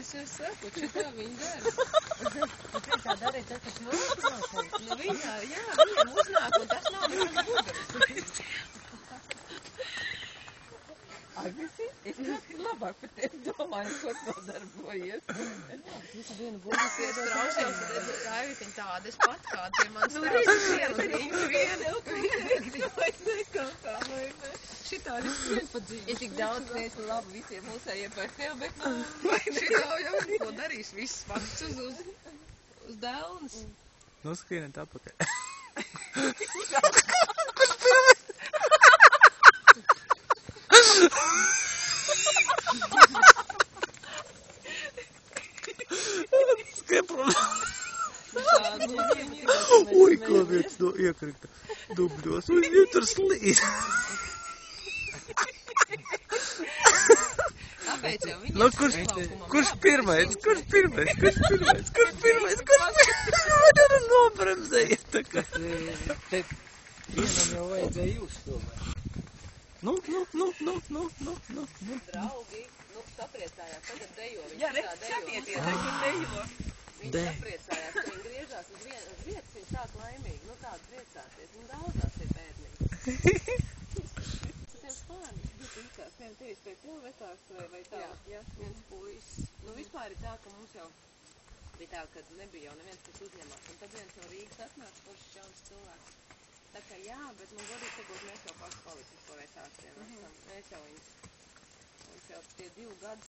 Es jau saku, šitā viņa dara. Tu priekšā darīji tas, kas mūsu nav šeit. Nu viņam uznāk, un tas nav nekas gudrs. Agresīvi? Es ļoti labāk par tevi domāju, ko nodarbojies. Visu dienu būtu Tie straušļos, tad Gaivitiņ tādas pat, kā tie man straušļos. Šitā ir skrien pa dzīvi. Ir tik daudz lietu labu visiem mūsējiem par tevi, bet nu... Vai šitā jau neko darīs, viss fakts uz dēlnes. Noskrieniet apakaļ. Skrien prom. Ui, kā viens no iekrita dubļos. Ui, viņu tur slīd. Tāpēc jau viņi Nu, kurš pirmais? Man ir nobremzējies tā kā. Te vienam jau vajadzēja jūs tomēr. Nu. draugi, sapriecājās, tagad dejo. Jā, skatieties, kur dejo. Viņi sapriecājās, ka viņi griežās uz vietas, viņi sāk laimīgi, tādu priecāties. Viņi daudzās ir bērnīgi. Citiem spārni. Viens tevis pēc tev vecāks vai tā? Jā, viens puisis. Vispār ir tā, ka mums jau bija tā, ka nebija jau neviens, kas uzņemās. Un tad viens no Rīgas atnāca, foršs jauns cilvēks. Tā kā jā, bet godīgi sakot, mēs jau paši palicis pa vecākiem. Mēs jau viņus, tie 2 gadi